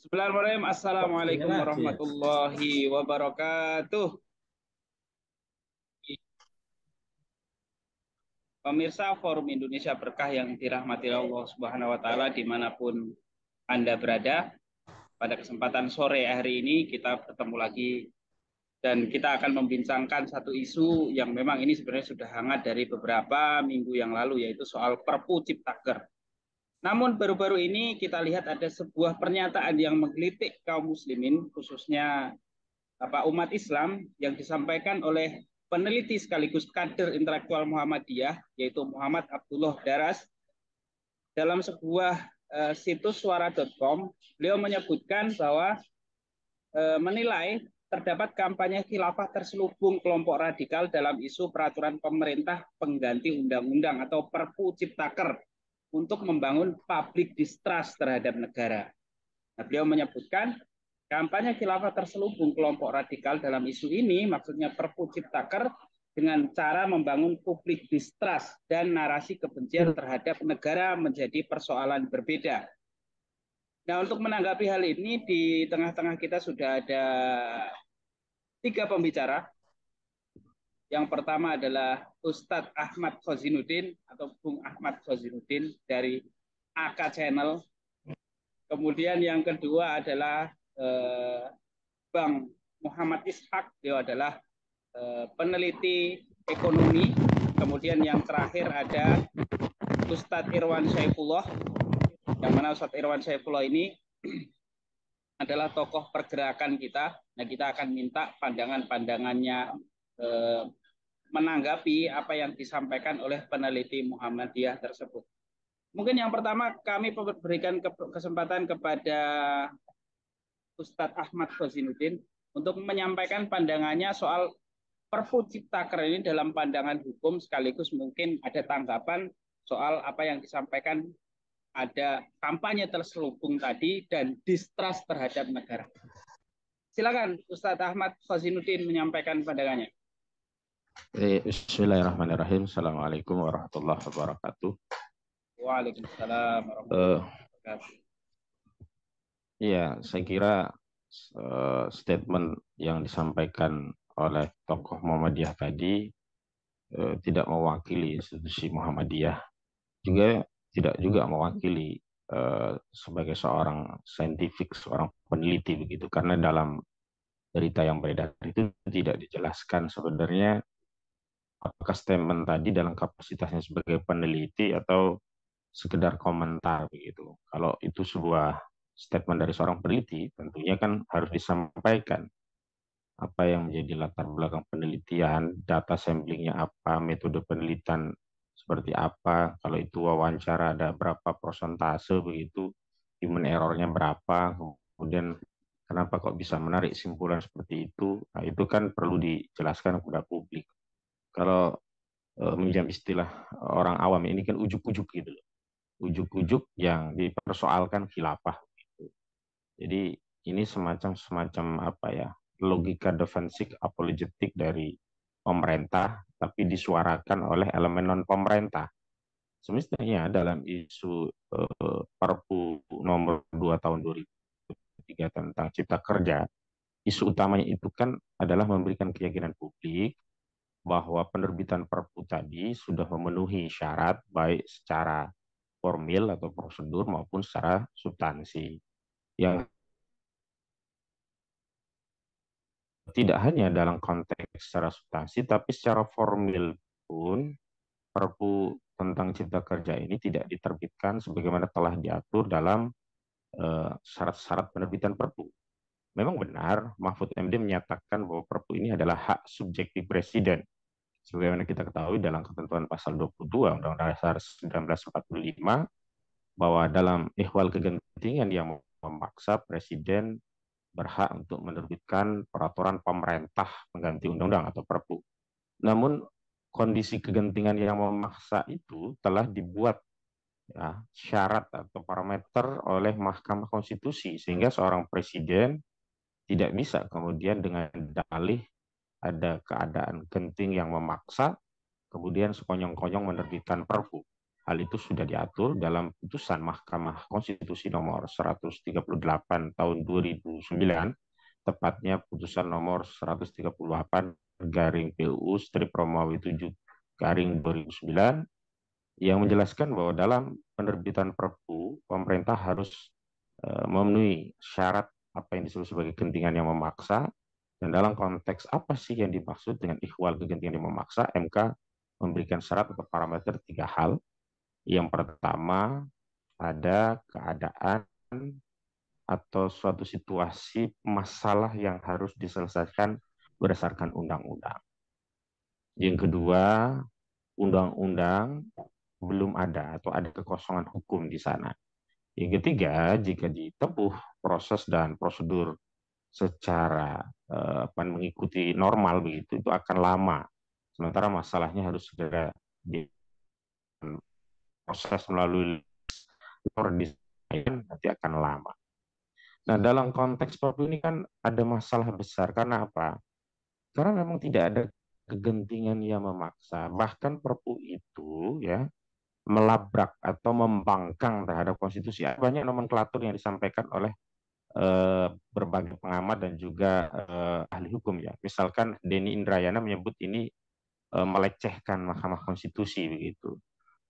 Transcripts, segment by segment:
Bismillahirrahmanirrahim. Assalamualaikum Iya. warahmatullahi wabarakatuh. Pemirsa Forum Indonesia Berkah yang dirahmati Allah Subhanahu wa taala dimanapun Anda berada, pada kesempatan sore hari ini kita bertemu lagi dan kita akan membincangkan satu isu yang memang ini sebenarnya sudah hangat dari beberapa minggu yang lalu, yaitu soal Perpu Ciptaker. Namun baru-baru ini kita lihat ada sebuah pernyataan yang menggelitik kaum muslimin, khususnya umat Islam, yang disampaikan oleh peneliti sekaligus kader intelektual Muhammadiyah, yaitu Muhammad Abdullah Daras, dalam sebuah situs suara.com. Beliau menyebutkan bahwa menilai terdapat kampanye khilafah terselubung kelompok radikal dalam isu peraturan pemerintah pengganti undang-undang atau Perpu Ciptaker untuk membangun public distrust terhadap negara. Nah, beliau menyebutkan kampanye khilafah terselubung kelompok radikal dalam isu ini, maksudnya Perpu Ciptaker, dengan cara membangun public distrust dan narasi kebencian terhadap negara menjadi persoalan berbeda. Nah, untuk menanggapi hal ini, di tengah-tengah kita sudah ada tiga pembicara. Yang pertama adalah Ustadz Ahmad Khozinuddin atau Bung Ahmad Khozinuddin dari AK Channel. Kemudian yang kedua adalah Bang Muhammad Ishak, dia adalah peneliti ekonomi. Kemudian yang terakhir ada Ustadz Irwan Saifullah, yang mana Ustadz Irwan Saifullah ini adalah tokoh pergerakan kita. Nah, kita akan minta pandangan-pandangannya menanggapi apa yang disampaikan oleh peneliti Muhammadiyah tersebut. Mungkin yang pertama kami berikan kesempatan kepada Ustadz Ahmad Khozinuddin untuk menyampaikan pandangannya soal Perpu Ciptaker ini dalam pandangan hukum, sekaligus mungkin ada tanggapan soal apa yang disampaikan, ada kampanye terselubung tadi dan distrust terhadap negara. Silakan Ustadz Ahmad Khozinuddin menyampaikan pandangannya. Bismillahirrahmanirrahim. Assalamualaikum warahmatullahi wabarakatuh. Waalaikumsalam Eh, warahmatullahi wabarakatuh. ya, saya kira statement yang disampaikan oleh tokoh Muhammadiyah tadi tidak mewakili institusi Muhammadiyah, juga tidak juga mewakili sebagai seorang saintifik, seorang peneliti begitu. Karena dalam berita yang beredar itu tidak dijelaskan sebenarnya apakah statement tadi dalam kapasitasnya sebagai peneliti atau sekedar komentar begitu. Kalau itu sebuah statement dari seorang peneliti, tentunya kan harus disampaikan apa yang menjadi latar belakang penelitian, data samplingnya apa, metode penelitian seperti apa, kalau itu wawancara ada berapa persentase begitu, human errornya berapa, kemudian kenapa kok bisa menarik simpulan seperti itu, nah itu kan perlu dijelaskan kepada publik. Kalau minjam istilah orang awam ini kan ujuk-ujuk gitu loh, ujuk-ujuk yang dipersoalkan khilafah gitu. Jadi ini semacam semacam apa ya, logika defensif apologetik dari pemerintah tapi disuarakan oleh elemen non pemerintah. Semestinya dalam isu Perpu nomor 2 tahun 2003 tentang Cipta Kerja, isu utamanya itu kan adalah memberikan keyakinan publik bahwa penerbitan Perpu tadi sudah memenuhi syarat baik secara formil atau prosedur maupun secara substansi. Yang tidak hanya dalam konteks secara substansi, tapi secara formil pun Perpu tentang Cipta Kerja ini tidak diterbitkan sebagaimana telah diatur dalam syarat-syarat penerbitan Perpu. Memang benar, Mahfud MD menyatakan bahwa Perpu ini adalah hak subjektif Presiden. Sebagaimana kita ketahui dalam ketentuan pasal 22 Undang-Undang Dasar 1945, bahwa dalam ihwal kegentingan yang memaksa Presiden berhak untuk menerbitkan peraturan pemerintah pengganti undang-undang atau Perpu. Namun kondisi kegentingan yang memaksa itu telah dibuat ya, syarat atau parameter oleh Mahkamah Konstitusi sehingga seorang presiden tidak bisa kemudian dengan dalih ada keadaan genting yang memaksa kemudian sekonyong-konyong menerbitkan Perpu. Hal itu sudah diatur dalam putusan Mahkamah Konstitusi nomor 138 tahun 2009, tepatnya putusan nomor 138 garing PUU strip Romawi 7 garing 2009, yang menjelaskan bahwa dalam penerbitan Perpu, pemerintah harus memenuhi syarat apa yang disebut sebagai kegentingan yang memaksa. Dan dalam konteks apa sih yang dimaksud dengan ihwal kegentingan yang memaksa, MK memberikan syarat atau parameter 3 hal. Yang pertama, ada keadaan atau suatu situasi masalah yang harus diselesaikan berdasarkan undang-undang. Yang kedua, undang-undang belum ada atau ada kekosongan hukum di sana. Yang ketiga, jika ditempuh proses dan prosedur secara mengikuti normal begitu, itu akan lama. Sementara masalahnya harus segera diproses melalui nanti akan lama. Nah, dalam konteks Perpu ini kan ada masalah besar. Karena apa? Karena memang tidak ada kegentingan yang memaksa. Bahkan Perpu itu ya melabrak atau membangkang terhadap konstitusi. Banyak nomenklatur yang disampaikan oleh berbagai pengamat dan juga ahli hukum ya. Misalkan Denny Indrayana menyebut ini melecehkan Mahkamah Konstitusi begitu.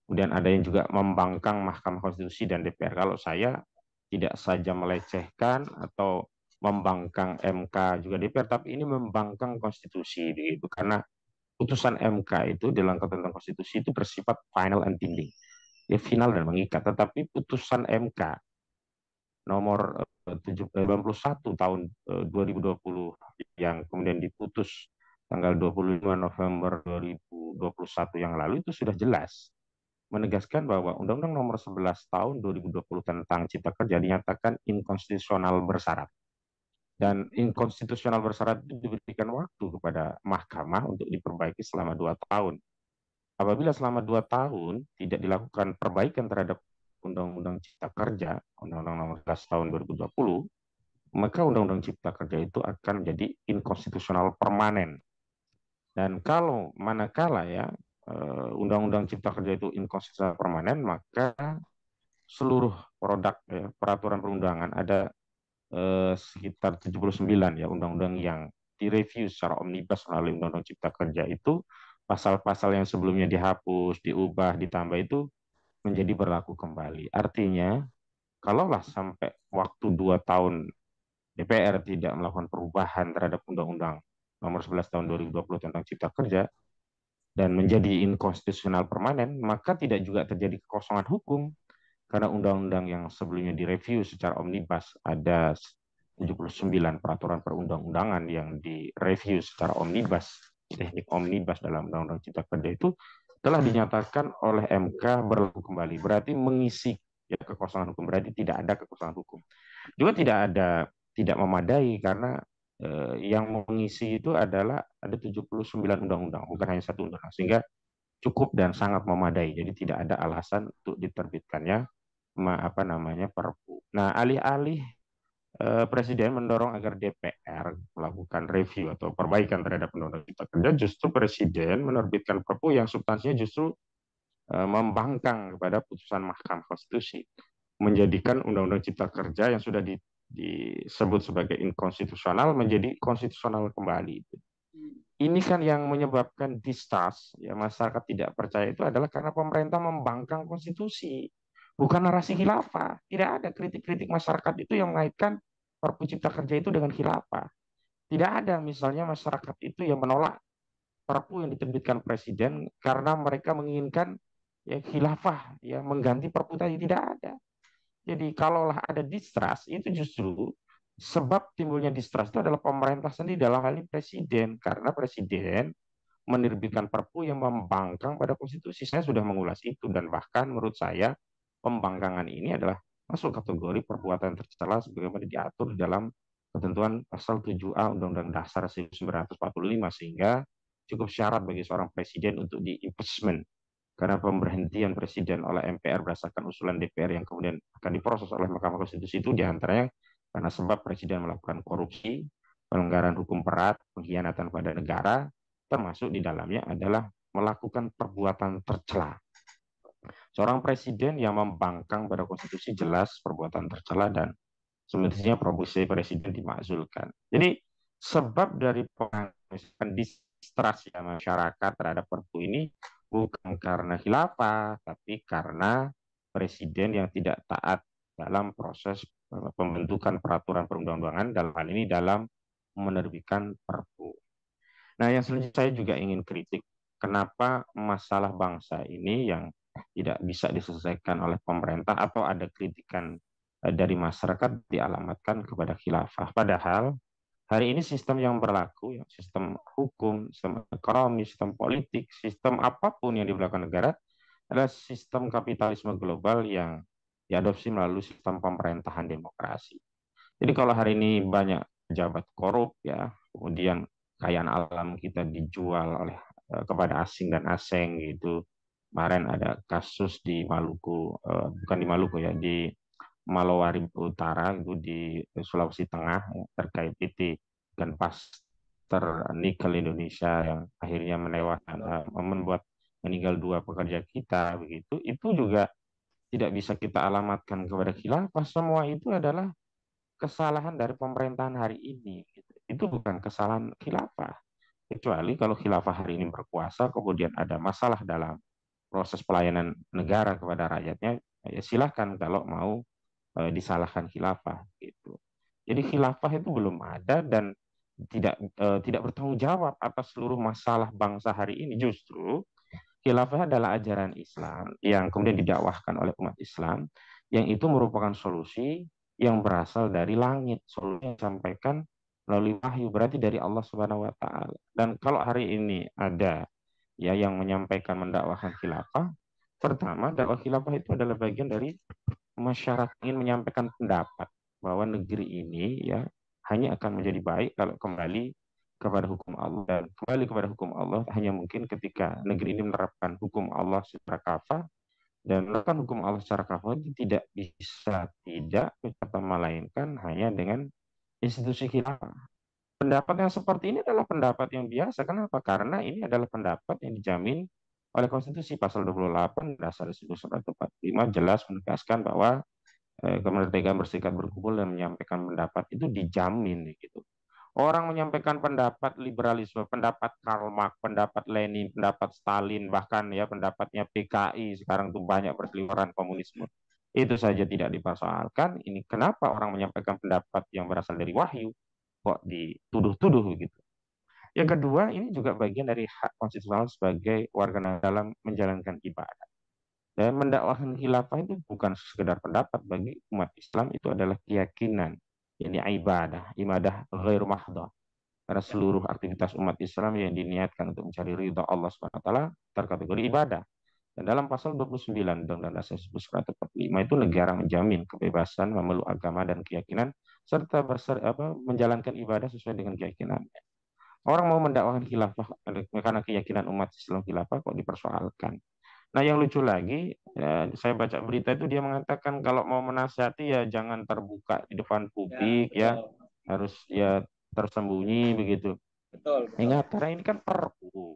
Kemudian ada yang juga membangkang Mahkamah Konstitusi dan DPR. Kalau saya tidak saja melecehkan atau membangkang MK juga DPR, tapi ini membangkang konstitusi begitu. Karena putusan MK itu dalam ketentuan konstitusi itu bersifat final and binding, ya final dan mengikat. Tetapi putusan MK nomor 91 tahun 2020 yang kemudian diputus tanggal 25 November 2021 yang lalu itu sudah jelas menegaskan bahwa Undang-Undang Nomor 11 Tahun 2020 tentang Cipta Kerja dinyatakan inkonstitusional bersyarat. Dan inkonstitusional bersyarat itu diberikan waktu kepada mahkamah untuk diperbaiki selama 2 tahun. Apabila selama 2 tahun tidak dilakukan perbaikan terhadap Undang-Undang Cipta Kerja, Undang-Undang Nomor 11 Tahun 2020, maka Undang-Undang Cipta Kerja itu akan menjadi inkonstitusional permanen. Dan kalau manakala ya Undang-Undang Cipta Kerja itu inkonstitusional permanen, maka seluruh produk ya, peraturan perundangan ada sekitar 79 ya undang-undang yang direview secara omnibus melalui Undang-Undang Cipta Kerja itu, pasal-pasal yang sebelumnya dihapus, diubah, ditambah itu menjadi berlaku kembali. Artinya, kalaulah sampai waktu 2 tahun DPR tidak melakukan perubahan terhadap Undang-Undang Nomor 11 Tahun 2020 tentang Cipta Kerja dan menjadi inkonstitusional permanen, maka tidak juga terjadi kekosongan hukum. Karena undang-undang yang sebelumnya direview secara omnibus, ada 79 peraturan perundang-undangan yang direview secara omnibus, teknik omnibus dalam Undang-Undang Cipta Kerja itu telah dinyatakan oleh MK berlaku kembali. Berarti mengisi ya, kekosongan hukum, berarti tidak ada kekosongan hukum. Juga tidak memadai karena yang mengisi itu adalah ada 79 undang-undang, bukan hanya satu undang-undang, sehingga cukup dan sangat memadai. Jadi tidak ada alasan untuk diterbitkannya Perpu. Nah, alih-alih Presiden mendorong agar DPR melakukan review atau perbaikan terhadap Undang-Undang Cipta Kerja, justru Presiden menerbitkan Perpu yang substansinya justru membangkang kepada putusan Mahkamah Konstitusi, menjadikan Undang-Undang Cipta Kerja yang sudah disebut sebagai inkonstitusional menjadi konstitusional kembali. Ini kan yang menyebabkan distrust, ya masyarakat tidak percaya itu adalah karena pemerintah membangkang konstitusi, bukan narasi khilafah. Tidak ada kritik-kritik masyarakat itu yang mengaitkan Perpu Cipta Kerja itu dengan khilafah. Tidak ada misalnya masyarakat itu yang menolak Perpu yang diterbitkan Presiden karena mereka menginginkan ya khilafah, ya mengganti Perpu tadi. Tidak ada. Jadi kalaulah ada distrust, itu justru sebab timbulnya distrust itu adalah pemerintah sendiri, dalam hal ini Presiden. Karena Presiden menerbitkan Perpu yang membangkang pada konstitusi. Saya sudah mengulas itu, dan bahkan menurut saya pembangkangan ini adalah masuk kategori perbuatan tercela sebagaimana diatur dalam ketentuan pasal 7A Undang-Undang Dasar 1945, sehingga cukup syarat bagi seorang presiden untuk di-impeachment. Karena pemberhentian presiden oleh MPR berdasarkan usulan DPR yang kemudian akan diproses oleh Mahkamah Konstitusi itu diantaranya karena sebab presiden melakukan korupsi, pelanggaran hukum berat, pengkhianatan pada negara, termasuk di dalamnya adalah melakukan perbuatan tercela. Seorang presiden yang membangkang pada konstitusi jelas perbuatan tercela dan semestinya promosi presiden dimakzulkan. Jadi sebab dari distrust ya masyarakat terhadap Perpu ini bukan karena khilafah, tapi karena presiden yang tidak taat dalam proses pembentukan peraturan perundang-undangan, dalam hal ini dalam menerbitkan Perpu. Nah, yang selanjutnya saya juga ingin kritik, kenapa masalah bangsa ini yang tidak bisa diselesaikan oleh pemerintah atau ada kritikan dari masyarakat dialamatkan kepada khilafah. Padahal hari ini sistem yang berlaku, ya, sistem hukum, sistem ekonomi, sistem politik, sistem apapun yang di belakang negara adalah sistem kapitalisme global yang diadopsi melalui sistem pemerintahan demokrasi. Jadi kalau hari ini banyak pejabat korup ya, kemudian kekayaan alam kita dijual oleh kepada asing dan asing gitu. Kemarin ada kasus di Maluku, bukan di Maluku ya, di Malowari Utara itu di Sulawesi Tengah ya, terkait PT dan Pasteur Nikel Indonesia yang akhirnya menewaskan, membuat meninggal dua pekerja kita begitu. Itu juga tidak bisa kita alamatkan kepada khilafah. Semua itu adalah kesalahan dari pemerintahan hari ini. Gitu. Itu bukan kesalahan khilafah. Kecuali kalau khilafah hari ini berkuasa, kemudian ada masalah dalam proses pelayanan negara kepada rakyatnya, ya silahkan kalau mau disalahkan khilafah. Gitu. Jadi khilafah itu belum ada dan tidak bertanggung jawab atas seluruh masalah bangsa hari ini. Justru khilafah adalah ajaran Islam yang kemudian didakwahkan oleh umat Islam, yang itu merupakan solusi yang berasal dari langit, solusi yang disampaikan melalui wahyu, berarti dari Allah Subhanahu wa taala. Dan kalau hari ini ada ya yang menyampaikan mendakwahkan khilafah, pertama dakwah khilafah itu adalah bagian dari masyarakat ingin menyampaikan pendapat bahwa negeri ini ya hanya akan menjadi baik kalau kembali kepada hukum Allah, dan kembali kepada hukum Allah hanya mungkin ketika negeri ini menerapkan hukum Allah secara kafah, dan menerapkan hukum Allah secara kafah itu tidak bisa tidak atau melainkan hanya dengan institusi khilafah. Pendapat yang seperti ini adalah pendapat yang biasa. Kenapa? Karena ini adalah pendapat yang dijamin oleh Konstitusi pasal 28 dasar 1945 jelas menegaskan bahwa kemerdekaan berserikat berkumpul dan menyampaikan pendapat itu dijamin gitu. Orang menyampaikan pendapat liberalisme, pendapat Karl Marx, pendapat Lenin, pendapat Stalin, bahkan ya pendapatnya PKI sekarang tuh banyak berseliweran komunisme. Itu saja tidak dipersoalkan. Ini kenapa orang menyampaikan pendapat yang berasal dari wahyu kok dituduh-tuduh begitu. Yang kedua, ini juga bagian dari hak konstitusional sebagai warga negara dalam menjalankan ibadah. Dan mendakwahkan khilafah itu bukan sekedar pendapat, bagi umat Islam itu adalah keyakinan. Ini ibadah ghair mahdoh. Karena Ya. seluruh aktivitas umat Islam yang diniatkan untuk mencari ridha Allah SWT terkategori ibadah. Dan dalam pasal 29 Undang-Undang Dasar 1945 itu negara menjamin kebebasan memeluk agama dan keyakinan serta menjalankan ibadah sesuai dengan keyakinannya. Orang mau mendakwakan khilafah karena keyakinan umat Islam khilafah kok dipersoalkan. Nah, yang lucu lagi, ya, saya baca berita itu dia mengatakan kalau mau menasihati ya jangan terbuka di depan Ya, publik ya, betul. harus ya tersembunyi begitu. Betul, betul. Ingat, karena ini kan Perpu.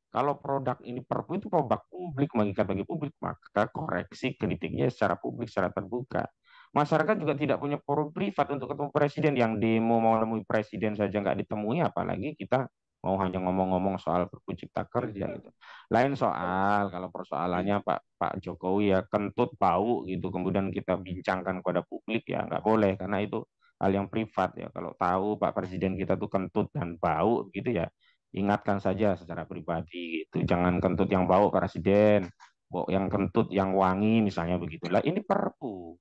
Kalau produk ini Perpu itu produk publik, mengikat bagi publik, maka koreksi kritiknya secara publik, secara terbuka. Masyarakat juga tidak punya forum privat untuk ketemu presiden. Yang demo mau menemui presiden saja nggak ditemui, apalagi kita mau hanya ngomong-ngomong soal Perpu Cipta Kerja gitu. Lain soal kalau persoalannya Pak Jokowi ya kentut bau gitu, kemudian kita bincangkan kepada publik ya nggak boleh karena itu hal yang privat ya. Kalau tahu Pak Presiden kita tuh kentut dan bau gitu ya, ingatkan saja secara pribadi gitu. Jangan kentut yang bau presiden, yang kentut yang wangi misalnya begitulah. Ini Perpu.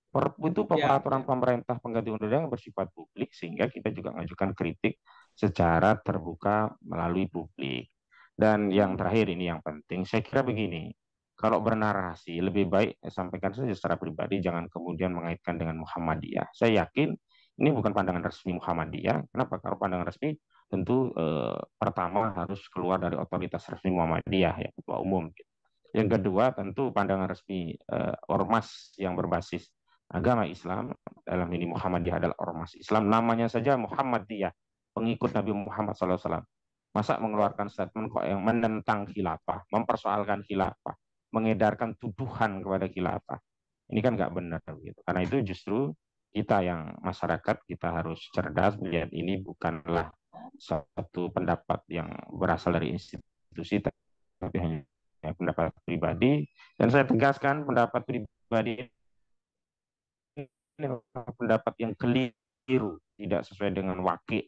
Perpu itu Ya, peraturan ya. pemerintah pengganti undang-undang yang bersifat publik, sehingga kita juga mengajukan kritik secara terbuka melalui publik. Dan yang terakhir ini yang penting, saya kira begini, kalau bernarasi lebih baik sampaikan saja secara pribadi, jangan kemudian mengaitkan dengan Muhammadiyah. Saya yakin ini bukan pandangan resmi Muhammadiyah. Kenapa? Kalau pandangan resmi tentu pertama harus keluar dari otoritas resmi Muhammadiyah ya ketua umum. Yang kedua tentu pandangan resmi ormas yang berbasis agama Islam, dalam ini Muhammadiyah adalah ormas Islam, namanya saja Muhammadiyah, pengikut Nabi Muhammad SAW. Masa mengeluarkan statement kok yang menentang khilafah, mempersoalkan khilafah, mengedarkan tuduhan kepada khilafah. Ini kan nggak benar gitu. Karena itu justru kita yang masyarakat kita harus cerdas melihat ini bukanlah satu pendapat yang berasal dari institusi, tapi hanya pendapat pribadi. Dan saya tegaskan pendapat pribadi ini adalah pendapat yang keliru, tidak sesuai dengan wakil,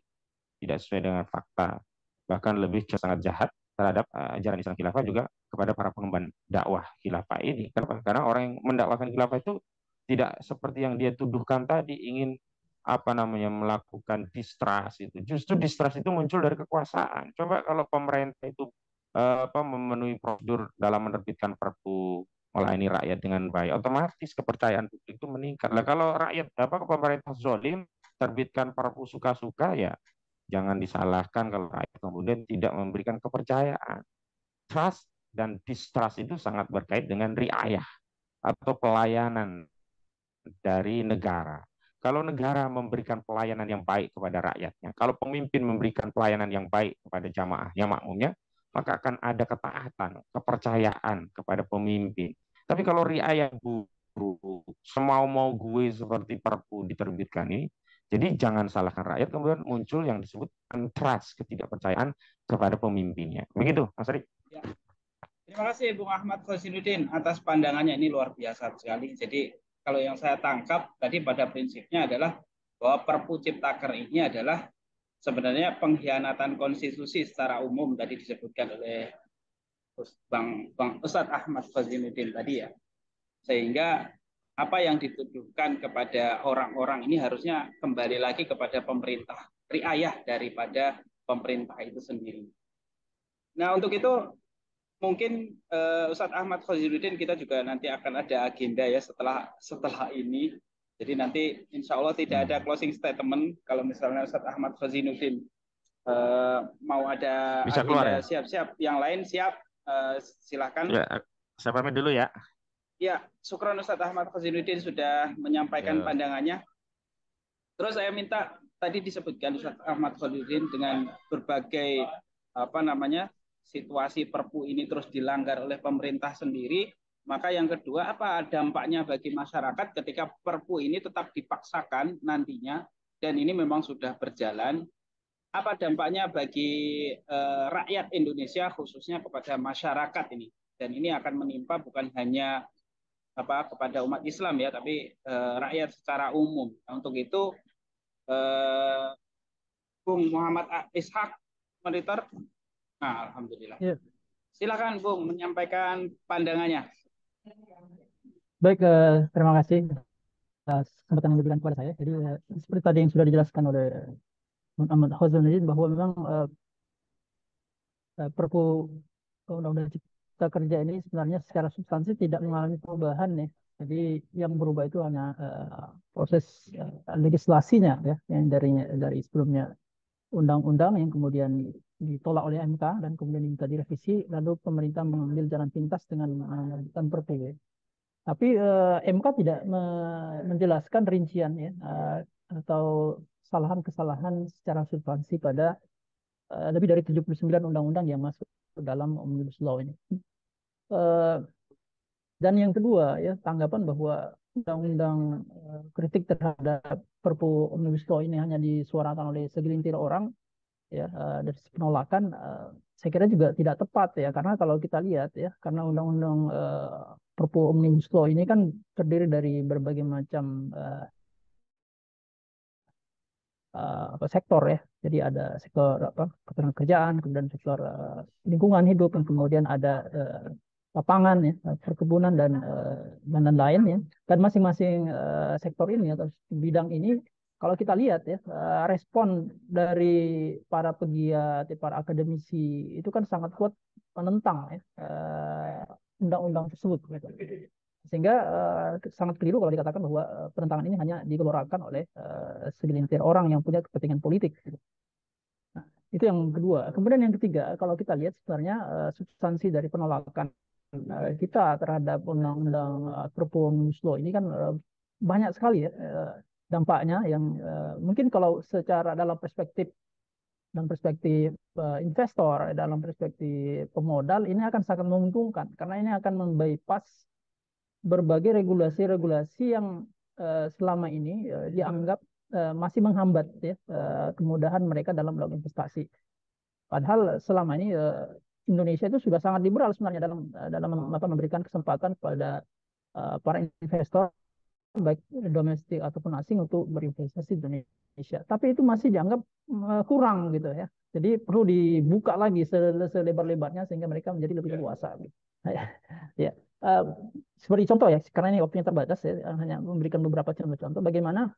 tidak sesuai dengan fakta, bahkan lebih sangat jahat terhadap ajaran Islam khilafah juga kepada para pengemban dakwah khilafah ini. Kenapa? Karena orang yang mendakwakan khilafah itu tidak seperti yang dia tuduhkan tadi ingin apa namanya melakukan distrust itu. Justru distrust itu muncul dari kekuasaan. Coba kalau pemerintah itu memenuhi prosedur dalam menerbitkan perpu melayani rakyat dengan baik, otomatis kepercayaan publik itu meningkat. Lah kalau rakyat pemerintah zolim terbitkan perpu suka-suka ya jangan disalahkan kalau rakyat kemudian tidak memberikan kepercayaan. Trust dan distrust itu sangat berkait dengan riayah atau pelayanan dari negara. Kalau negara memberikan pelayanan yang baik kepada rakyatnya, kalau pemimpin memberikan pelayanan yang baik kepada jamaahnya, makmumnya, maka akan ada ketaatan, kepercayaan kepada pemimpin. Tapi kalau riayah buruk, semau-mau gue seperti perpu diterbitkan ini, jadi jangan salahkan rakyat, kemudian muncul yang disebut trust, ketidakpercayaan kepada pemimpinnya. Begitu, Mas Rik. Ya. Terima kasih Bung Ahmad Khosinuddin atas pandangannya, ini luar biasa sekali. Jadi kalau yang saya tangkap tadi pada prinsipnya adalah bahwa Perpu Ciptaker ini adalah sebenarnya pengkhianatan konstitusi secara umum tadi disebutkan oleh Bang Ustadz Ahmad Khosinuddin tadi ya. Sehingga apa yang dituduhkan kepada orang-orang ini harusnya kembali lagi kepada pemerintah, riayah daripada pemerintah itu sendiri. Nah untuk itu mungkin Ustadz Ahmad Khosinuddin kita juga nanti akan ada agenda ya setelah ini. Jadi nanti insya Allah tidak ada closing statement kalau misalnya Ustadz Ahmad Khosinuddin mau ada Bisa keluar agenda ya? siap-siap, yang lain siap, silakan. Ya, saya pamit dulu ya. Ya, syukron Ustadz Ahmad Khosinuddin sudah menyampaikan Ya. pandangannya. Terus saya minta tadi disebutkan Ustadz Ahmad Khosinuddin dengan berbagai situasi Perpu ini terus dilanggar oleh pemerintah sendiri, maka yang kedua apa dampaknya bagi masyarakat ketika Perpu ini tetap dipaksakan nantinya dan ini memang sudah berjalan, apa dampaknya bagi rakyat Indonesia khususnya kepada masyarakat ini, dan ini akan menimpa bukan hanya kepada umat Islam ya, tapi rakyat secara umum. Nah, untuk itu Bung Muhammad Ishak monitor. Nah, alhamdulillah. Ya. Silakan Bung menyampaikan pandangannya. Baik, terima kasih atas kesempatan yang diberikan kepada saya. Jadi seperti tadi yang sudah dijelaskan oleh Muhammad Khosinuddin bahwa memang Perpu Undang-Undang Cipta Kerja ini sebenarnya secara substansi tidak mengalami perubahan ya. Jadi yang berubah itu hanya proses legislasinya ya, yang dari sebelumnya undang-undang yang kemudian ditolak oleh MK dan kemudian diminta direvisi, lalu pemerintah mengambil jalan pintas dengan menerbitkan Perpu ya. Tapi MK tidak menjelaskan rincian ya atau kesalahan-kesalahan secara substansi pada lebih dari 79 undang-undang yang masuk dalam Omnibus Law ini. Dan yang kedua ya, tanggapan bahwa undang-undang kritik terhadap Perpu Omnibus Law ini hanya disuarakan oleh segelintir orang ya, dari penolakan saya kira juga tidak tepat ya, karena kalau kita lihat ya, karena undang-undang Perpu Omnibus Law ini kan terdiri dari berbagai macam sektor ya. Jadi ada sektor ketenagakerjaan, kemudian sektor lingkungan hidup, dan kemudian ada lapangan ya, perkebunan dan lain-lain ya. Dan masing-masing sektor ini atau bidang ini kalau kita lihat ya, respon dari para pegiat, para akademisi itu kan sangat kuat menentang ya, undang-undang tersebut. Gitu. Sehingga sangat keliru kalau dikatakan bahwa penentangan ini hanya digelorakan oleh segelintir orang yang punya kepentingan politik. Gitu. Nah, itu yang kedua. Kemudian yang ketiga, kalau kita lihat sebenarnya substansi dari penolakan kita terhadap undang-undang Perpu Omnibus Law ini kan banyak sekali ya dampaknya yang mungkin kalau secara dalam perspektif dalam perspektif investor, dalam perspektif pemodal, ini akan sangat menguntungkan karena ini akan membypass berbagai regulasi-regulasi yang selama ini dianggap masih menghambat ya kemudahan mereka dalam melakukan investasi. Padahal selama ini Indonesia itu sudah sangat liberal sebenarnya dalam memberikan kesempatan kepada para investor baik domestik ataupun asing untuk berinvestasi di Indonesia. Tapi itu masih dianggap kurang gitu ya. Jadi perlu dibuka lagi selebar-lebarnya sehingga mereka menjadi lebih leluasa. Gitu. Ya, seperti contoh ya, karena ini waktunya terbatas ya, hanya memberikan beberapa contoh-contoh bagaimana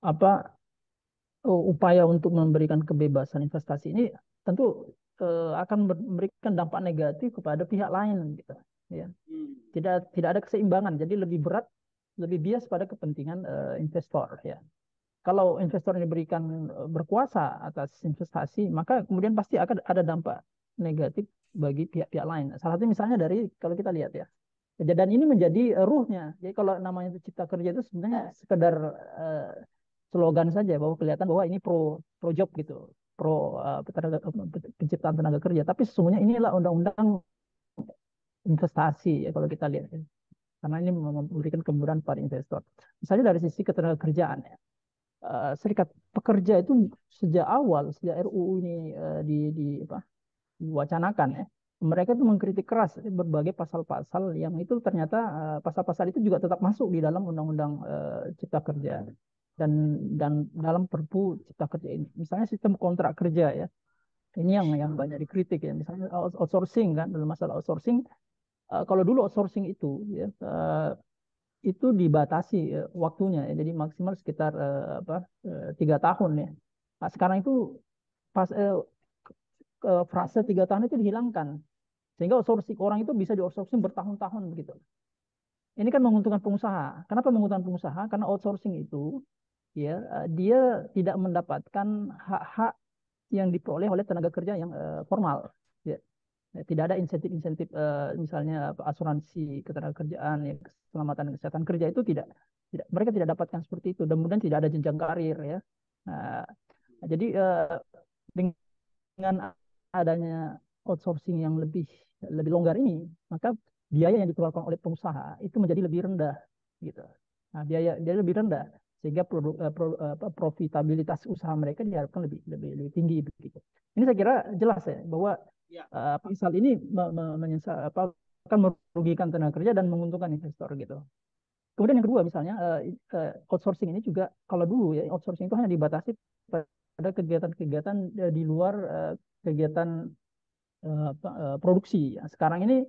apa upaya untuk memberikan kebebasan investasi ini tentu akan memberikan dampak negatif kepada pihak lain gitu ya. Tidak ada keseimbangan, jadi lebih berat, lebih bias pada kepentingan investor ya. Kalau investor ini diberikan berkuasa atas investasi, maka kemudian pasti akan ada dampak negatif bagi pihak-pihak lain. Salah satu misalnya dari kalau kita lihat ya, dan ini menjadi ruhnya. Jadi kalau namanya itu cipta kerja itu sebenarnya sekedar slogan saja bahwa kelihatan bahwa ini pro job gitu, pro penciptaan tenaga kerja. Tapi sesungguhnya inilah undang-undang investasi ya kalau kita lihat. Karena ini memberikan kemudahan pada investor. Misalnya dari sisi ketenagakerjaan ya. Serikat pekerja itu sejak awal, sejak RUU ini diwacanakan ya, mereka itu mengkritik keras berbagai pasal-pasal yang itu ternyata pasal-pasal itu juga tetap masuk di dalam Undang-Undang Cipta Kerja dan dalam Perpu Cipta Kerja ini. Misalnya sistem kontrak kerja ya, ini yang banyak dikritik ya. Misalnya outsourcing kan, dalam masalah outsourcing, kalau dulu outsourcing itu ya itu dibatasi waktunya ya, jadi maksimal sekitar 3 tahun ya. Nah, sekarang itu pas frase 3 tahun itu dihilangkan sehingga outsourcing orang itu bisa di outsourcing bertahun-tahun begitu. Ini kan menguntungkan pengusaha. Kenapa menguntungkan pengusaha? Karena outsourcing itu ya dia tidak mendapatkan hak-hak yang diperoleh oleh tenaga kerja yang formal. Ya. Tidak ada insentif-insentif misalnya asuransi ketenagakerjaan, ya, keselamatan dan kesehatan kerja itu tidak mereka tidak dapatkan seperti itu dan kemudian tidak ada jenjang karir ya. Nah, jadi dengan adanya outsourcing yang lebih longgar ini, maka biaya yang dikeluarkan oleh pengusaha itu menjadi lebih rendah gitu. Nah, biaya lebih rendah sehingga profitabilitas usaha mereka diharapkan lebih tinggi begitu. Ini saya kira jelas ya bahwa pasal ini akan merugikan tenaga kerja dan menguntungkan investor gitu. Kemudian yang kedua misalnya outsourcing ini juga kalau dulu ya outsourcing itu hanya dibatasi pada kegiatan-kegiatan di luar kegiatan produksi. Sekarang ini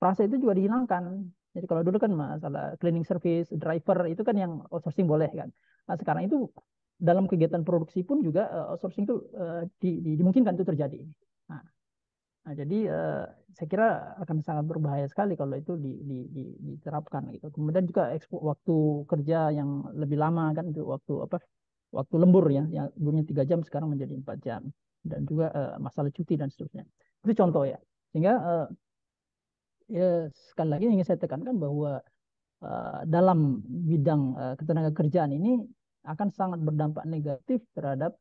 frase itu juga dihilangkan. Jadi kalau dulu kan masalah cleaning service, driver itu kan yang outsourcing boleh kan. Nah, sekarang itu dalam kegiatan produksi pun juga outsourcing itu dimungkinkan itu terjadi. Nah, jadi saya kira akan sangat berbahaya sekali kalau itu diterapkan gitu. Kemudian juga waktu kerja yang lebih lama kan itu waktu lembur ya, yang dulunya 3 jam sekarang menjadi 4 jam dan juga masalah cuti dan seterusnya. Itu contoh ya. Sehingga ya, sekali lagi ingin saya tekankan bahwa dalam bidang ketenagakerjaan ini akan sangat berdampak negatif terhadap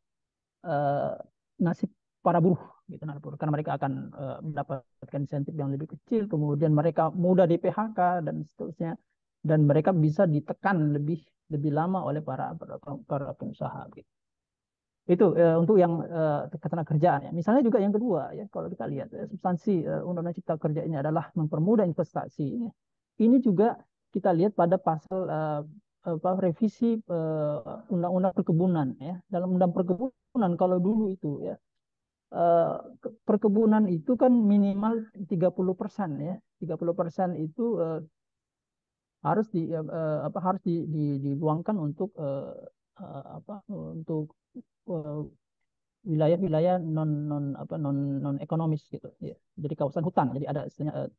nasib para buruh gitu, karena mereka akan mendapatkan insentif yang lebih kecil, kemudian mereka mudah di PHK dan seterusnya, dan mereka bisa ditekan lebih lama oleh para pengusaha. Gitu. Itu untuk yang ketenagakerjaan ya. Misalnya juga yang kedua ya, kalau kita lihat substansi Undang-Undang Cipta Kerja ini adalah mempermudah investasi. Ini juga kita lihat pada pasal revisi Undang-Undang Perkebunan ya. Dalam Undang Perkebunan kalau dulu itu ya perkebunan itu kan minimal 30% ya. 30% itu harus diluangkan untuk untuk wilayah-wilayah non ekonomis gitu ya. Jadi kawasan hutan. Jadi ada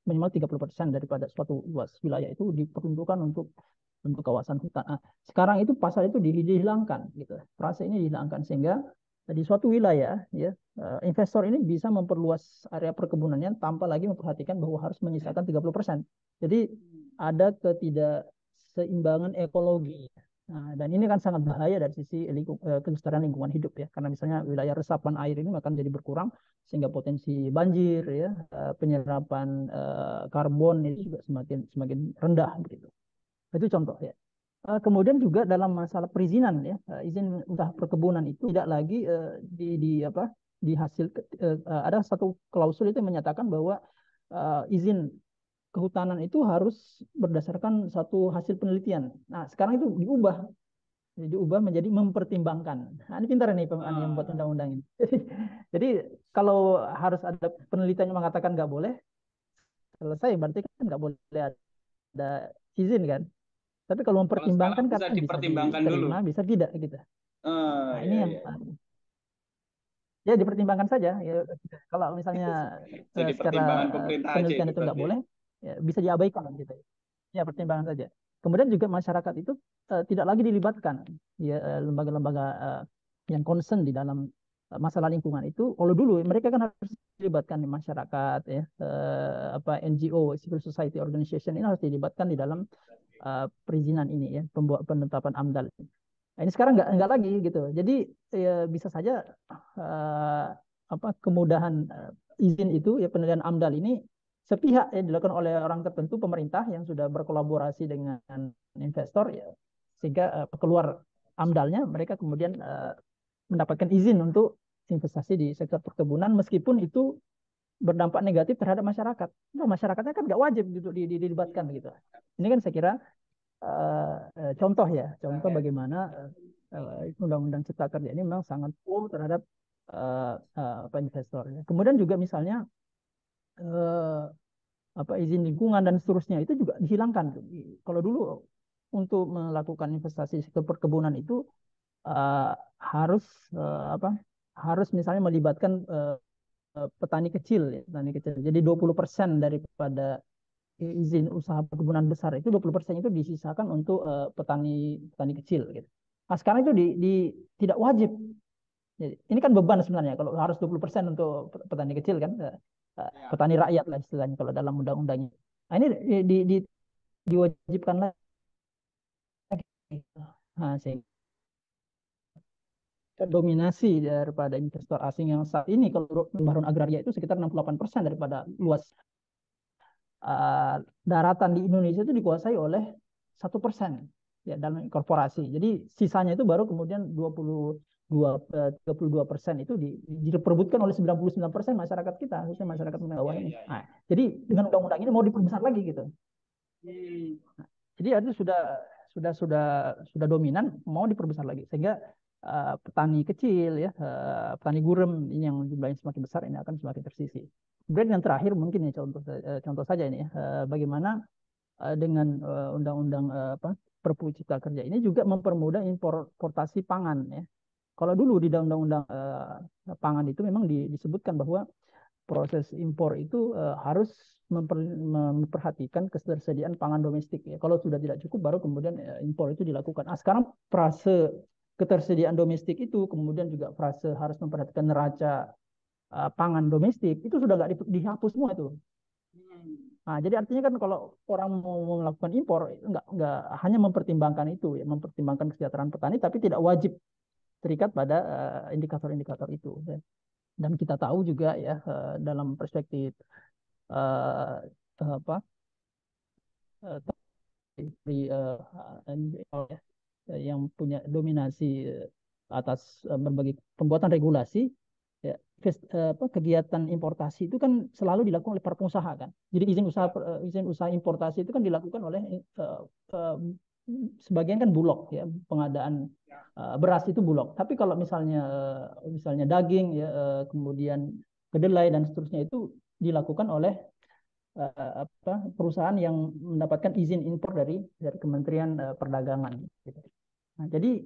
minimal 30% daripada suatu luas wilayah itu diperuntukkan untuk kawasan hutan. Nah, sekarang itu pasal itu dihilangkan gitu. Frase ini dihilangkan sehingga di suatu wilayah ya investor ini bisa memperluas area perkebunannya tanpa lagi memperhatikan bahwa harus menyisakan 30%. Jadi ada ketidakseimbangan ekologi Dan ini kan sangat bahaya dari sisi kelestarian lingkungan hidup ya, karena misalnya wilayah resapan air ini akan jadi berkurang sehingga potensi banjir ya, penyerapan karbon itu juga semakin semakin rendah begitu. Itu contoh ya. Kemudian juga dalam masalah perizinan ya, izin usaha perkebunan itu tidak lagi di apa di hasil ada satu klausul itu yang menyatakan bahwa izin kehutanan itu harus berdasarkan satu hasil penelitian. Nah, sekarang itu diubah menjadi mempertimbangkan. Nah, ini pintar nih yang membuat undang-undang ini. Jadi kalau harus ada penelitian yang mengatakan nggak boleh, selesai berarti kan nggak boleh ada izin kan. Tapi kalau mempertimbangkan bisa katanya bisa dipertimbangkan diterima, dulu. bisa tidak gitu. Nah, ini yang ya dipertimbangkan saja. Ya, kalau misalnya Jadi secara pertimbangan pemerintah aja penelitian itu itu nggak berarti. boleh, ya, bisa diabaikan gitu. Ya pertimbangan saja. Kemudian juga masyarakat itu tidak lagi dilibatkan ya lembaga-lembaga yang concern di dalam masalah lingkungan itu. Kalau dulu mereka kan harus dilibatkan di masyarakat ya, apa NGO, civil society organization ini harus dilibatkan di dalam perizinan ini ya, penetapan AMDAL. Nah, ini sekarang nggak lagi gitu. Jadi ya, bisa saja apa kemudahan izin itu ya, penilaian AMDAL ini sepihak ya dilakukan oleh orang tertentu, pemerintah yang sudah berkolaborasi dengan investor ya, sehingga keluar AMDALnya mereka kemudian mendapatkan izin untuk investasi di sektor perkebunan meskipun itu berdampak negatif terhadap masyarakat. Nah, masyarakatnya kan nggak wajib gitu dilibatkan gitu. Ini kan saya kira contoh ya, contoh bagaimana Undang-Undang Cipta Kerja ini memang sangat pro terhadap apa investor. Kemudian juga misalnya uh, apa izin lingkungan dan seterusnya itu juga dihilangkan. Kalau dulu untuk melakukan investasi sektor perkebunan itu uh, harus apa harus misalnya melibatkan petani kecil ya, petani kecil. Jadi 20% daripada izin usaha perkebunan besar itu 20% itu disisakan untuk petani petani kecil gitu. Nah, sekarang itu tidak wajib. Jadi, ini kan beban sebenarnya kalau harus 20% untuk petani kecil kan, petani rakyat lah istilahnya kalau dalam undang-undangnya. Nah, ini diwajibkan lagi. Nah, sehingga dominasi daripada investor asing yang saat ini kalau pembaruan agraria itu sekitar 68% daripada luas daratan di Indonesia itu dikuasai oleh 1% ya dalam korporasi. Jadi sisanya itu baru kemudian 32% itu diperebutkan oleh 99% masyarakat kita, khususnya masyarakat bawah ini. Nah, jadi dengan undang-undang ini mau diperbesar lagi gitu. Nah, jadi itu sudah dominan, mau diperbesar lagi sehingga petani kecil ya, petani gurem ini yang jumlahnya semakin besar ini akan semakin tersisi. Kemudian yang terakhir mungkin ya contoh saja ini ya, bagaimana dengan undang-undang apa Perpu Cipta Kerja ini juga mempermudah importasi pangan ya. Kalau dulu di undang-undang pangan itu memang disebutkan bahwa proses impor itu harus memperhatikan ketersediaan pangan domestik ya. Kalau sudah tidak cukup baru kemudian impor itu dilakukan. Nah, sekarang frase ketersediaan domestik itu kemudian juga frase harus memperhatikan neraca pangan domestik itu sudah nggak dihapus semua itu. Nah, jadi artinya kan kalau orang mau melakukan impor nggak hanya mempertimbangkan itu ya, mempertimbangkan kesejahteraan petani, tapi tidak wajib terikat pada indikator-indikator itu. Ya. Dan kita tahu juga ya dalam perspektif uh, apa dari NGO ya, yang punya dominasi atas berbagai pembuatan regulasi ya, kegiatan importasi itu kan selalu dilakukan oleh para pengusaha kan. Jadi izin usaha importasi itu kan dilakukan oleh sebagian kan bulog ya, pengadaan beras itu bulog. Tapi kalau misalnya daging ya, kemudian kedelai dan seterusnya itu dilakukan oleh apa perusahaan yang mendapatkan izin impor dari Kementerian Perdagangan gitu. Nah, jadi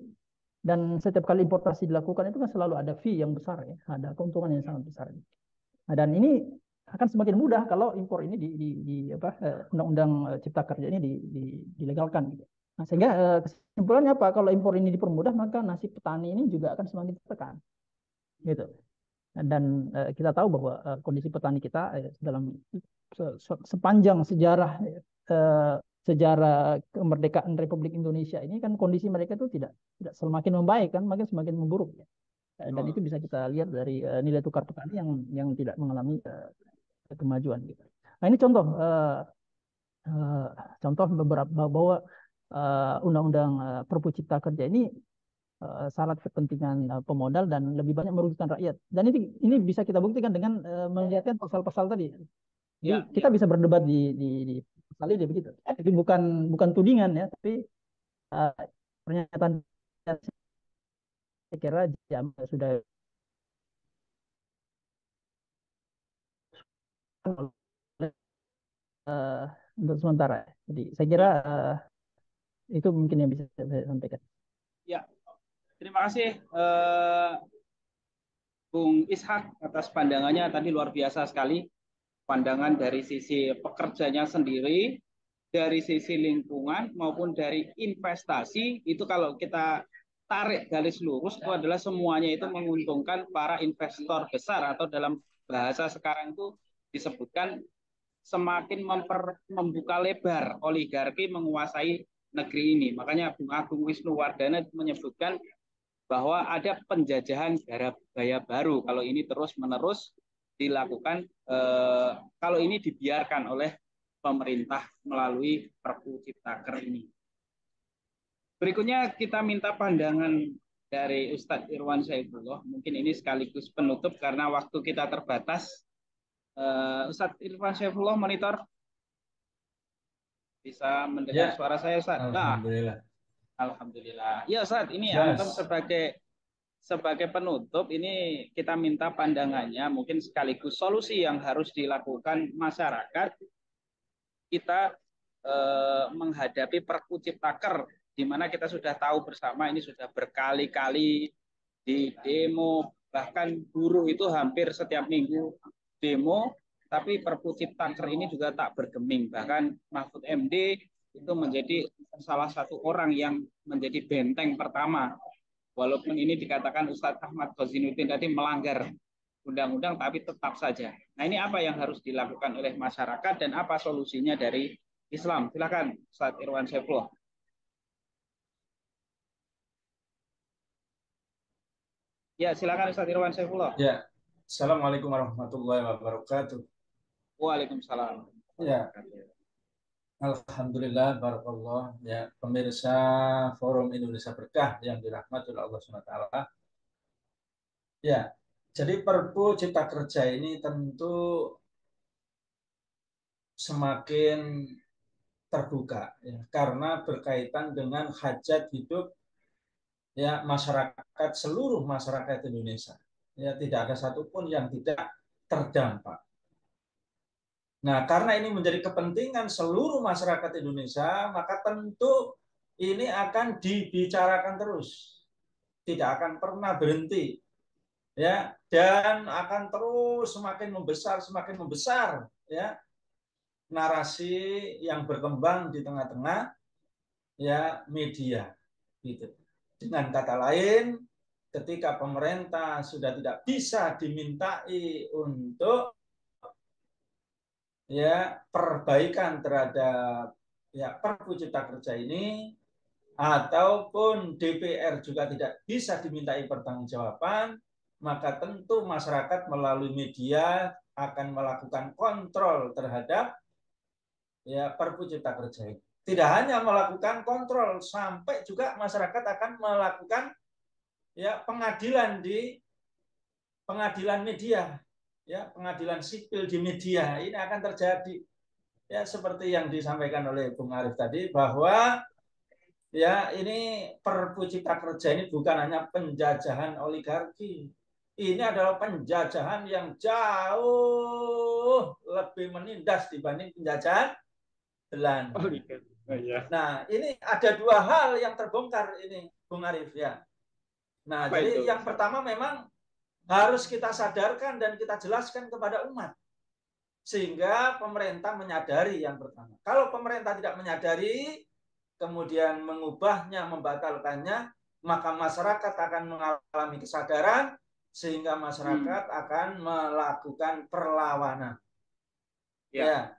dan setiap kali importasi dilakukan itu kan selalu ada fee yang besar ya, ada keuntungan yang sangat besar. Nah, dan ini akan semakin mudah kalau impor ini di apa undang-undang Cipta Kerja ini dilegalkan gitu. Nah, sehingga kesimpulannya apa? Kalau impor ini dipermudah maka nasib petani ini juga akan semakin tertekan gitu. Dan kita tahu bahwa kondisi petani kita dalam sepanjang sejarah sejarah kemerdekaan Republik Indonesia ini kan kondisi mereka itu tidak semakin membaik kan, makin semakin memburuk ya. Dan itu bisa kita lihat dari nilai tukar petani yang tidak mengalami kemajuan gitu. Nah ini contoh eh, contoh beberapa bahwa undang-undang Perpu Cipta Kerja ini syarat kepentingan pemodal dan lebih banyak merugikan rakyat. Dan ini bisa kita buktikan dengan melihatkan pasal-pasal tadi. Jadi kita bisa berdebat di pasal ini begitu. Jadi bukan tudingan ya, tapi pernyataan saya kira sudah untuk sementara. Jadi saya kira itu mungkin yang bisa saya sampaikan. Ya, terima kasih Bung Ishak atas pandangannya tadi luar biasa sekali. Pandangan dari sisi pekerjanya sendiri, dari sisi lingkungan maupun dari investasi, itu kalau kita tarik garis lurus itu adalah semuanya itu menguntungkan para investor besar, atau dalam bahasa sekarang itu disebutkan semakin membuka lebar oligarki menguasai negeri ini. Makanya Bung Agung Wisnuwardana menyebutkan bahwa ada penjajahan gaya baru kalau ini terus-menerus dilakukan, kalau ini dibiarkan oleh pemerintah melalui Perpu Ciptaker ini. Berikutnya kita minta pandangan dari Ustadz Irwan Saifullah. Mungkin ini sekaligus penutup karena waktu kita terbatas. Ustadz Irwan Saifullah, monitor. Bisa mendengar suara saya, Ustadz? Alhamdulillah. Alhamdulillah. Ya, Ustadz, ini antum sebagai penutup, ini kita minta pandangannya, mungkin sekaligus solusi yang harus dilakukan masyarakat kita menghadapi Perpu Ciptaker, di mana kita sudah tahu bersama ini sudah berkali-kali di demo, bahkan buruh itu hampir setiap minggu demo, tapi Perpu Ciptaker ini juga tak bergeming. Bahkan Mahfud MD itu menjadi salah satu orang yang menjadi benteng pertama. Walaupun ini dikatakan Ustadz Ahmad Ghazinuddin tadi melanggar undang-undang, tapi tetap saja. Nah ini apa yang harus dilakukan oleh masyarakat dan apa solusinya dari Islam? Silakan Ustadz Irwan Saifullah. Ya, silakan Ustadz Irwan Saifullah. Ya, Assalamualaikum warahmatullahi wabarakatuh. Waalaikumsalam. Ya, Alhamdulillah, barakallah. Ya, pemirsa Forum Indonesia Berkah yang dirahmati oleh Allah SWT. Ya, jadi Perpu Cipta Kerja ini tentu semakin terbuka ya, karena berkaitan dengan hajat hidup ya masyarakat, seluruh masyarakat Indonesia. Ya, tidak ada satupun yang tidak terdampak. Nah, karena ini menjadi kepentingan seluruh masyarakat Indonesia, maka tentu ini akan dibicarakan terus. Tidak akan pernah berhenti. Ya, dan akan terus semakin membesar ya narasi yang berkembang di tengah-tengah ya media gitu. Dengan kata lain, ketika pemerintah sudah tidak bisa dimintai untuk ya perbaikan terhadap ya Perpu Cipta Kerja ini, ataupun DPR juga tidak bisa dimintai pertanggungjawaban, maka tentu masyarakat melalui media akan melakukan kontrol terhadap ya Perpu Cipta Kerja ini. Tidak hanya melakukan kontrol, sampai juga masyarakat akan melakukan ya pengadilan di pengadilan media, ya pengadilan sipil di media. Ini akan terjadi ya seperti yang disampaikan oleh Bung Arief tadi, bahwa ya ini Perpu Cipta Kerja ini bukan hanya penjajahan oligarki, ini adalah penjajahan yang jauh lebih menindas dibanding penjajahan Belanda. Nah, ini ada dua hal yang terbongkar ini, Bung Arief ya. Nah, jadi yang pertama memang harus kita sadarkan dan kita jelaskan kepada umat, sehingga pemerintah menyadari yang pertama. Kalau pemerintah tidak menyadari, kemudian mengubahnya, membatalkannya, maka masyarakat akan mengalami kesadaran, sehingga masyarakat akan melakukan perlawanan. Ya,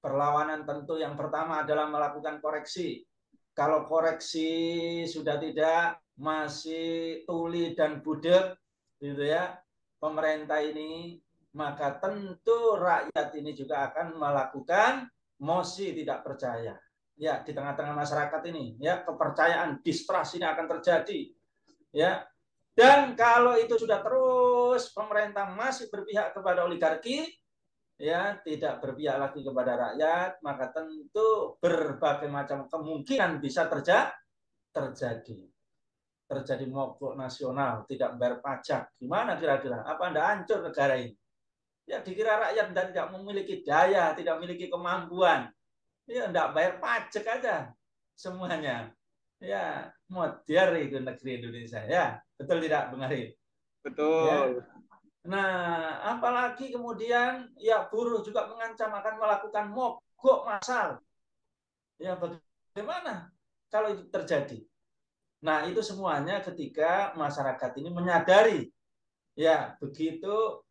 Perlawanan tentu yang pertama adalah melakukan koreksi. Kalau koreksi sudah tidak, masih tuli dan budek, gitu ya, pemerintah ini, maka tentu rakyat ini juga akan melakukan mosi tidak percaya. Ya, di tengah-tengah masyarakat ini, ya, kepercayaan, distrust ini akan terjadi. Ya, dan kalau itu sudah terus pemerintah masih berpihak kepada oligarki, ya, tidak berpihak lagi kepada rakyat, maka tentu berbagai macam kemungkinan bisa terjadi. Terjadi mogok nasional, tidak membayar pajak. Gimana kira-kira? Apa Anda hancur negara ini? Ya, dikira rakyat tidak memiliki daya, tidak memiliki kemampuan. Ya, tidak bayar pajak aja semuanya. Ya, modern itu negeri Indonesia. Ya, betul tidak, Bung Arif? Betul. Ya. Nah, apalagi kemudian ya buruh juga mengancam akan melakukan mogok massal. Ya, bagaimana kalau itu terjadi? Nah, itu semuanya ketika masyarakat ini menyadari ya begitu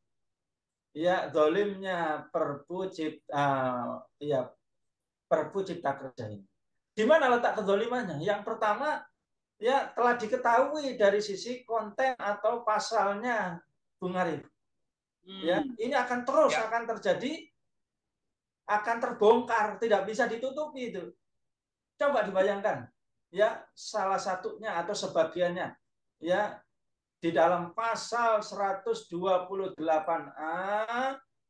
ya zalimnya Perpu Cipta Kerja ini. Di mana letak kezalimannya? Yang pertama, ya telah diketahui dari sisi konten atau pasalnya, Bung Arif. Ya, ini akan terus akan terjadi, akan terbongkar, tidak bisa ditutupi itu. Coba dibayangkan, ya salah satunya atau sebagiannya, ya di dalam pasal 128A,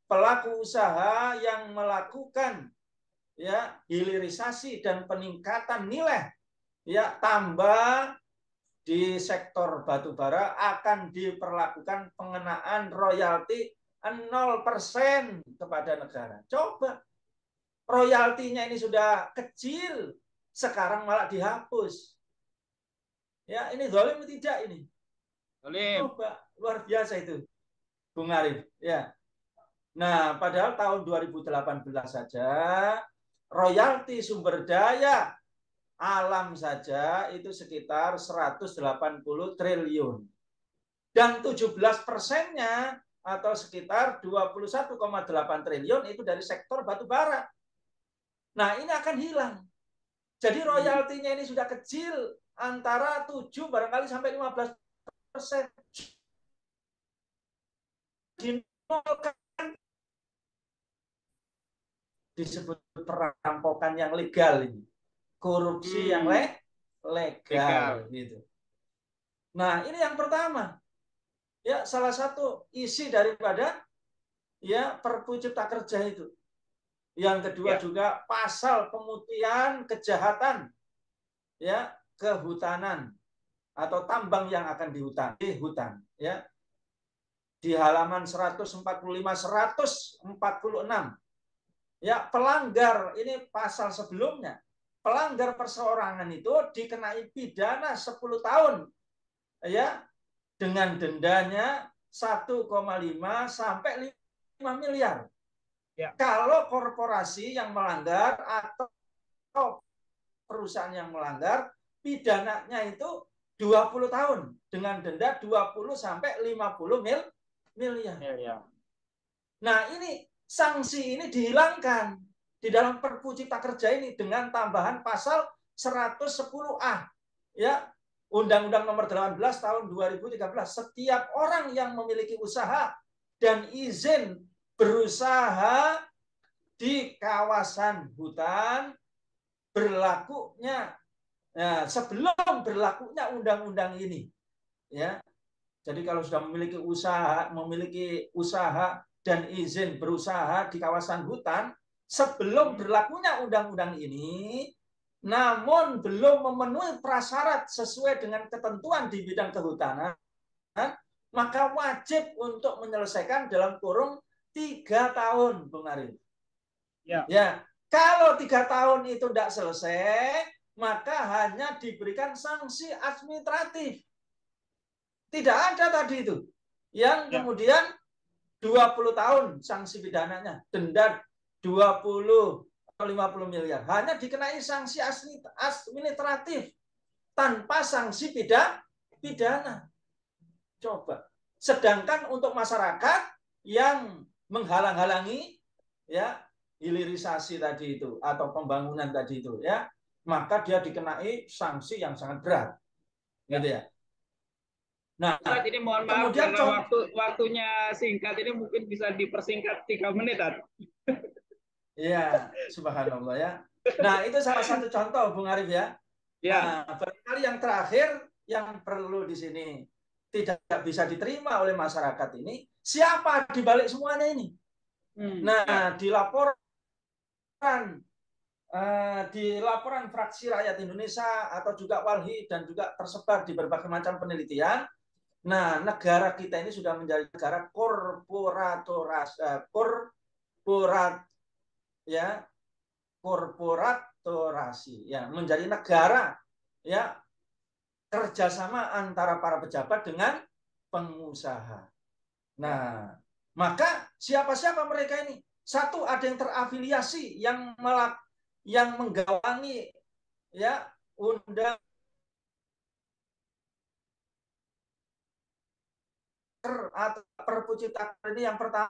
pelaku usaha yang melakukan ya hilirisasi dan peningkatan nilai ya tambah di sektor batubara akan diperlakukan pengenaan royalti 0% kepada negara. Coba, royaltinya ini sudah kecil, sekarang malah dihapus. Ya, ini zalim tidak ini? Zalim. Coba, luar biasa itu, Bung Arif. Ya. Nah, padahal tahun 2018 saja royalti sumber daya alam saja itu sekitar 180 triliun. Dan 17%-nya atau sekitar 21,8 triliun itu dari sektor batubara. Nah, ini akan hilang. Jadi royaltinya ini sudah kecil, antara 7 barangkali sampai 15%. Dinolkan, disebut perampokan yang legal ini. Korupsi yang legal gitu. Nah, ini yang pertama. Ya, salah satu isi daripada ya Perpu Cipta Kerja itu. Yang kedua juga pasal pemutihan kejahatan ya kehutanan atau tambang yang akan di hutan ya. Di halaman 145 146 ya, pelanggar, ini pasal sebelumnya, pelanggar perseorangan itu dikenai pidana 10 tahun ya dengan dendanya 1,5 sampai 5 miliar. Ya. Kalau korporasi yang melanggar atau perusahaan yang melanggar, pidananya itu 20 tahun dengan denda 20 sampai 50 miliar. Ya. Nah, ini sanksi ini dihilangkan di dalam Perpu Cipta Kerja ini dengan tambahan pasal 110A. Ya, Undang-Undang Nomor 18 tahun 2013. Setiap orang yang memiliki usaha dan izin berusaha di kawasan hutan berlakunya sebelum berlakunya undang-undang ini, ya. Jadi kalau sudah memiliki usaha dan izin berusaha di kawasan hutan sebelum berlakunya undang-undang ini, namun belum memenuhi prasyarat sesuai dengan ketentuan di bidang kehutanan, maka wajib untuk menyelesaikan dalam kurung 3 tahun, Bung Arif. Ya, kalau 3 tahun itu tidak selesai, maka hanya diberikan sanksi administratif. Tidak ada tadi itu. Yang kemudian 20 tahun sanksi pidananya, denda 20 atau 50 miliar. Hanya dikenai sanksi administratif tanpa sanksi pidana. Coba. Sedangkan untuk masyarakat yang menghalang-halangi ya hilirisasi tadi itu atau pembangunan tadi itu ya, maka dia dikenai sanksi yang sangat berat, gitu ya. Nah, Ustaz, ini mohon maaf kemudian karena waktunya singkat, ini mungkin bisa dipersingkat 3 menit. ya, subhanallah ya. Nah, itu salah satu contoh Bung Arif ya. Ya. Nah, barangkali yang terakhir yang perlu di sini tidak bisa diterima oleh masyarakat ini, siapa di balik semuanya ini? Nah, di laporan Fraksi Rakyat Indonesia atau juga Walhi dan juga tersebar di berbagai macam penelitian, nah, negara kita ini sudah menjadi negara korporatorasi ya, menjadi negara ya, kerjasama antara para pejabat dengan pengusaha. Nah, maka siapa-siapa mereka ini? Satu, ada yang terafiliasi yang menggawangi ya undang atau Perpu Cipta Kerja ini yang pertama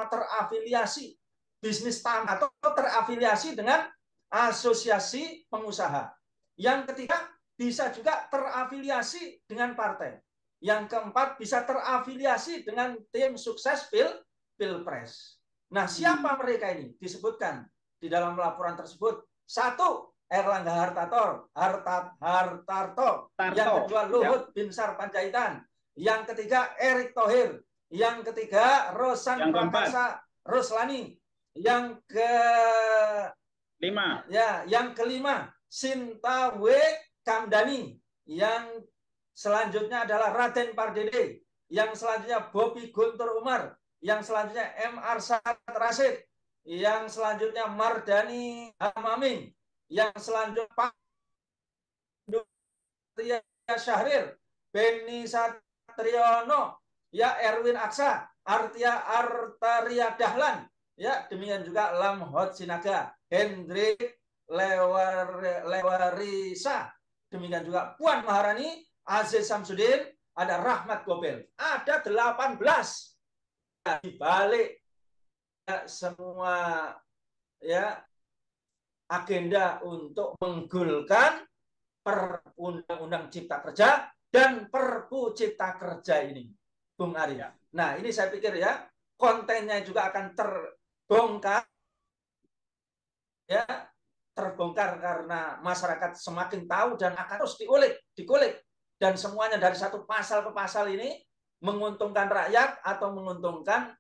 terafiliasi bisnis tanah atau terafiliasi dengan asosiasi pengusaha. Yang ketiga, bisa juga terafiliasi dengan partai. Yang keempat, bisa terafiliasi dengan tim sukses Pilpres. Nah, siapa mereka ini? Disebutkan di dalam laporan tersebut. Satu, Erlangga Hartarto. Yang kedua, Luhut Binsar Panjaitan. Yang ketiga, Erick Thohir. Yang ketiga, Rosan Prakarsa Roslani. Yang kelima, Sinta W. Kamdani. Yang selanjutnya adalah Raden Pardede. Yang selanjutnya Bobi Guntur Umar. Yang selanjutnya M. Arsyad Rashid. Yang selanjutnya Mardani Hamaming. Yang selanjutnya Pak Syahrir, Beni Satriono, ya Erwin Aksa, Artaria Dahlan, ya demikian juga Lamhot Sinaga, Hendrik Lewarisa, demikian juga Puan Maharani, Aziz Samsudin, ada Rahmat Gobel, ada 18 di balik ya, semua ya agenda untuk menggulkan Undang-Undang Cipta Kerja dan Perpu Cipta Kerja ini, Bung Arif. Ya. Nah, ini saya pikir ya, kontennya juga akan terbongkar, ya, terbongkar karena masyarakat semakin tahu dan akan terus dikulik, dan semuanya dari satu pasal ke pasal ini menguntungkan rakyat atau menguntungkan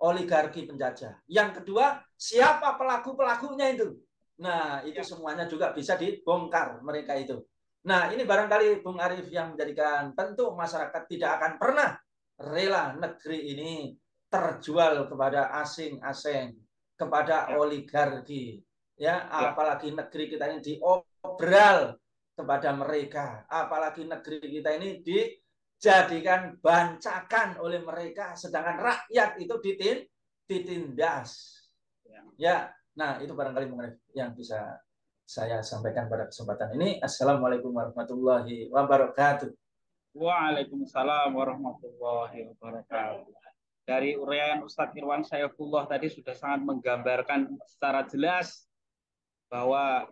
oligarki penjajah. Yang kedua, siapa pelaku-pelakunya itu? Nah, itu semuanya juga bisa dibongkar mereka itu. Nah, ini barangkali Bung Arif yang menjadikan tentu masyarakat tidak akan pernah rela negeri ini terjual kepada asing-asing, kepada oligarki. Ya, apalagi negeri kita ini diobral kepada mereka. Apalagi negeri kita ini dijadikan bancakan oleh mereka, sedangkan rakyat itu ditindas. Ya, nah itu barangkali yang bisa saya sampaikan pada kesempatan ini. Assalamualaikum warahmatullahi wabarakatuh. Waalaikumsalam warahmatullahi wabarakatuh. Dari uraian Ustadz Irwan Saifullah tadi sudah sangat menggambarkan secara jelas bahwa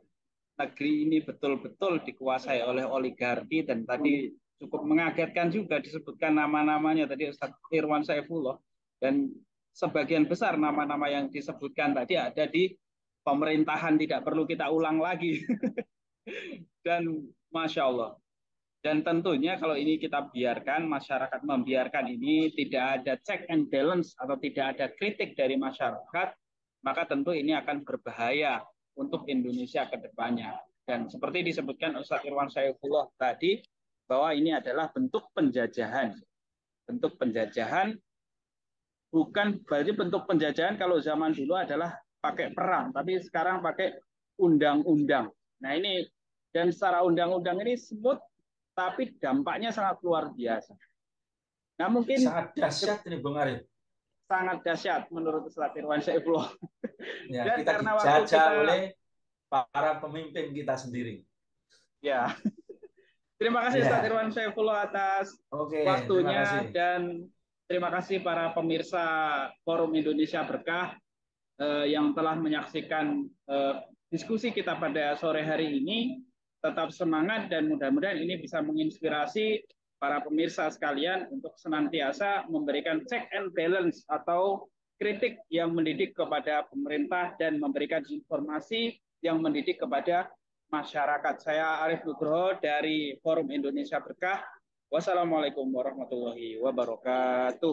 negeri ini betul-betul dikuasai oleh oligarki, dan tadi cukup mengagetkan juga disebutkan nama-namanya tadi Ustadz Irwan Saifullah, dan sebagian besar nama-nama yang disebutkan tadi ada di pemerintahan, tidak perlu kita ulang lagi. Dan Masya Allah. Dan tentunya kalau ini kita biarkan, masyarakat membiarkan ini, tidak ada check and balance atau tidak ada kritik dari masyarakat, maka tentu ini akan berbahaya untuk Indonesia ke depannya. Dan seperti disebutkan Ustadz Irwan Saifullah tadi, bahwa ini adalah bentuk penjajahan. Bentuk penjajahan, bukan berarti bentuk penjajahan kalau zaman dulu adalah pakai perang, tapi sekarang pakai undang-undang. Nah ini, dan secara undang-undang ini smooth, tapi dampaknya sangat luar biasa. Nah mungkin sangat dahsyat ini Bung Arif. Sangat dahsyat menurut Ustadz Irwan Saifullah. Ya, dan kita dijajah oleh para pemimpin kita sendiri. Ya. Terima kasih Ustadz Irwan Saifullah atas waktunya, dan terima kasih para pemirsa Forum Indonesia Berkah. yang telah menyaksikan diskusi kita pada sore hari ini. Tetap semangat dan mudah-mudahan ini bisa menginspirasi para pemirsa sekalian untuk senantiasa memberikan check and balance atau kritik yang mendidik kepada pemerintah dan memberikan informasi yang mendidik kepada masyarakat. Saya Arif Nugroho dari Forum Indonesia Berkah. Wassalamualaikum warahmatullahi wabarakatuh.